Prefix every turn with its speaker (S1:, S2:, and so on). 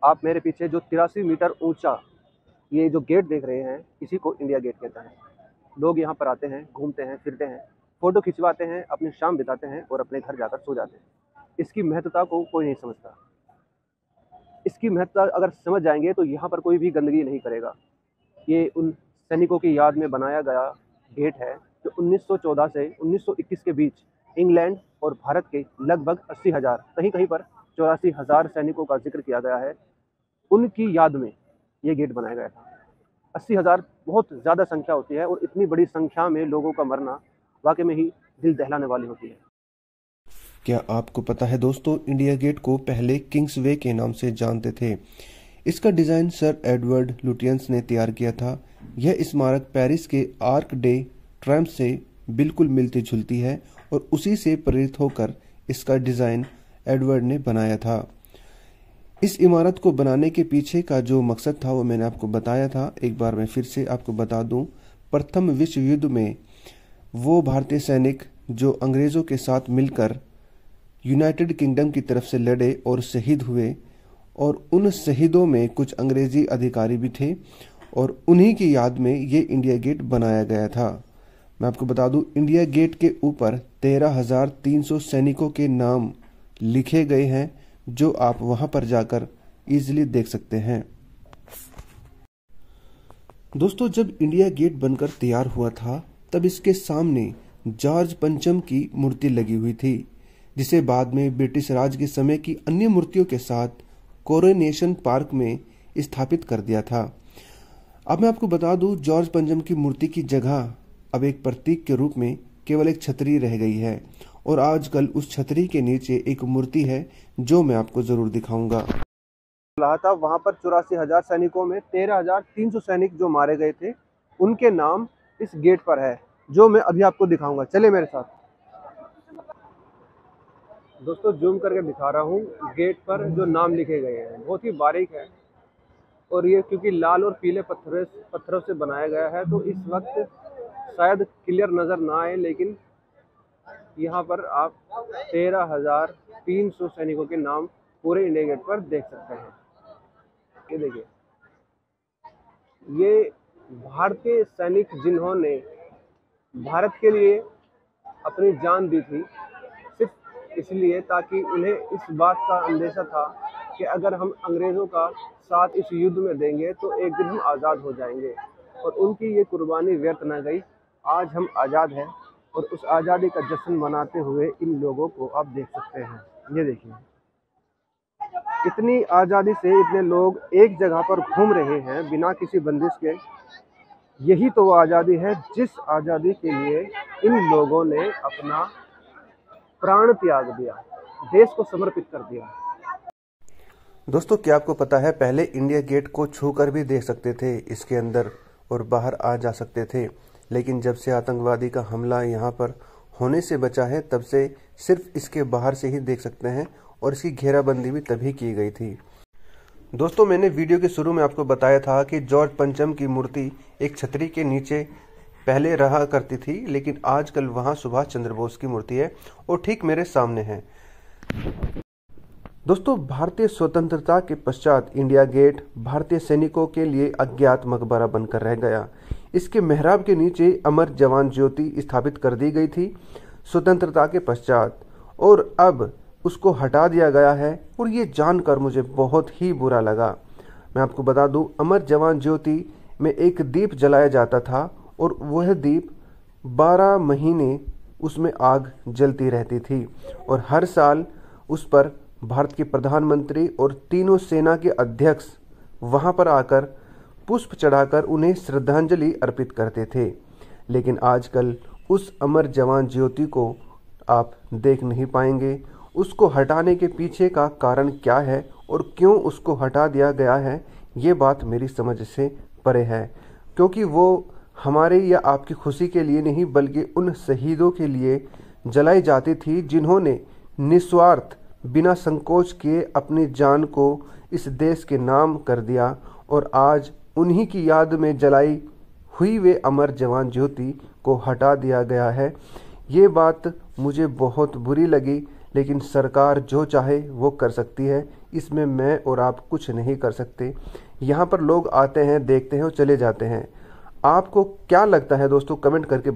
S1: आप मेरे पीछे जो 83 मीटर ऊंचा ये जो गेट देख रहे हैं, इसी को इंडिया गेट कहते हैं। लोग यहाँ पर आते हैं, घूमते हैं, फिरते हैं, फ़ोटो खिंचवाते हैं, अपनी शाम बिताते हैं और अपने घर जाकर सो जाते हैं। इसकी महत्ता को कोई नहीं समझता। इसकी महत्ता अगर समझ जाएंगे तो यहाँ पर कोई भी गंदगी नहीं करेगा। ये उन सैनिकों की याद में बनाया गया गेट है जो 1914 से 1921 के बीच इंग्लैंड और भारत के लगभग 80,000, कहीं कहीं पर 84,000 सैनिकों का जिक्र किया गया है। उनकी याद में ये गेट बनाया गया था। 80,000 बहुत ज़्यादा संख्या होती है और इतनी बड़ी संख्या में लोगों का मरना वाकई में ही दिल दहलाने वाली होती है।
S2: क्या आपको पता है दोस्तों, इंडिया गेट को पहले किंग्स वे के नाम से जानते थे। इसका डिज़ाइन सर एडवर्ड लुटियंस ने तैयार किया था। यह स्मारक पेरिस के आर्क डे ट्रायम्फ से बिल्कुल मिलती जुलती है और उसी से प्रेरित होकर इसका डिज़ाइन एडवर्ड ने बनाया था। इस इमारत को बनाने के पीछे का जो मकसद था वो मैंने आपको बताया था। एक बार मैं फिर से आपको बता दूं, प्रथम विश्व युद्ध में वो भारतीय सैनिक जो अंग्रेज़ों के साथ मिलकर यूनाइटेड किंगडम की तरफ से लड़े और शहीद हुए, और उन शहीदों में कुछ अंग्रेजी अधिकारी भी थे, और उन्हीं की याद में ये इंडिया गेट बनाया गया था। मैं आपको बता दूं, इंडिया गेट के ऊपर 13,300 सैनिकों के नाम लिखे गए हैं, जो आप वहां पर जाकर इजीली देख सकते हैं। दोस्तों, जब इंडिया गेट बनकर तैयार हुआ था तब इसके सामने जॉर्ज पंचम की मूर्ति लगी हुई थी, जिसे बाद में ब्रिटिश राज के समय की अन्य मूर्तियों के साथ कोरोनेशन पार्क में स्थापित कर दिया था। अब मैं आपको बता दूं, जॉर्ज पंचम की मूर्ति की जगह अब एक प्रतीक के रूप में केवल एक छतरी रह गई है, और आजकल उस छतरी के नीचे एक मूर्ति है जो मैं आपको जरूर दिखाऊंगा।
S1: था वहां पर 84,000 सैनिकों में 13,300 सैनिक जो मारे गए थे, उनके नाम इस गेट पर है, जो मैं अभी आपको दिखाऊंगा। चले मेरे साथ। दोस्तों, जूम करके दिखा रहा हूँ। गेट पर जो नाम लिखे गए हैं बहुत ही बारीक है, और ये क्योंकि लाल और पीले पत्थरों से बनाया गया है तो इस वक्त शायद क्लियर नज़र ना आए, लेकिन यहाँ पर आप 13,300 सैनिकों के नाम पूरे इंडिया गेट पर देख सकते हैं। ये देखिए, ये भारतीय सैनिक जिन्होंने भारत के लिए अपनी जान दी थी, सिर्फ इसलिए ताकि उन्हें इस बात का अंदेशा था कि अगर हम अंग्रेज़ों का साथ इस युद्ध में देंगे तो एक दिन हम आज़ाद हो जाएंगे, और उनकी ये कुर्बानी व्यर्थ न गई। आज हम आज़ाद हैं और उस आज़ादी का जश्न मनाते हुए इन लोगों को आप देख सकते हैं। ये देखिए, इतनी आज़ादी से इतने लोग एक जगह पर घूम रहे हैं बिना किसी बंदिश के। यही तो वो आज़ादी है जिस आज़ादी के लिए इन लोगों ने अपना प्राण त्याग दिया, देश को समर्पित कर दिया।
S2: दोस्तों, क्या आपको पता है, पहले इंडिया गेट को छूकर भी देख सकते थे, इसके अंदर और बाहर आ जा सकते थे, लेकिन जब से आतंकवादी का हमला यहाँ पर होने से बचा है तब से सिर्फ इसके बाहर से ही देख सकते हैं, और इसकी घेराबंदी भी तभी की गई थी। दोस्तों, मैंने वीडियो के शुरू में आपको बताया था कि जॉर्ज पंचम की मूर्ति एक छतरी के नीचे पहले रहा करती थी, लेकिन आजकल वहां सुभाष चंद्र बोस की मूर्ति है, और ठीक मेरे सामने है। दोस्तों, भारतीय स्वतंत्रता के पश्चात इंडिया गेट भारतीय सैनिकों के लिए अज्ञात मकबरा बनकर रह गया। इसके मेहराब के नीचे अमर जवान ज्योति स्थापित कर दी गई थी स्वतंत्रता के पश्चात, और अब उसको हटा दिया गया है, और ये जानकर मुझे बहुत ही बुरा लगा। मैं आपको बता दूं, अमर जवान ज्योति में एक दीप जलाया जाता था, और वह दीप 12 महीने उसमें आग जलती रहती थी, और हर साल उस पर भारत के प्रधानमंत्री और तीनों सेना के अध्यक्ष वहां पर आकर पुष्प चढ़ाकर उन्हें श्रद्धांजलि अर्पित करते थे। लेकिन आजकल उस अमर जवान ज्योति को आप देख नहीं पाएंगे। उसको हटाने के पीछे का कारण क्या है और क्यों उसको हटा दिया गया है, ये बात मेरी समझ से परे है, क्योंकि वो हमारे या आपकी खुशी के लिए नहीं बल्कि उन शहीदों के लिए जलाई जाती थी जिन्होंने निस्वार्थ बिना संकोच किए अपनी जान को इस देश के नाम कर दिया, और आज उन्हीं की याद में जलाई हुई वे अमर जवान ज्योति को हटा दिया गया है। ये बात मुझे बहुत बुरी लगी, लेकिन सरकार जो चाहे वो कर सकती है, इसमें मैं और आप कुछ नहीं कर सकते। यहाँ पर लोग आते हैं, देखते हैं और चले जाते हैं। आपको क्या लगता है दोस्तों, कमेंट करके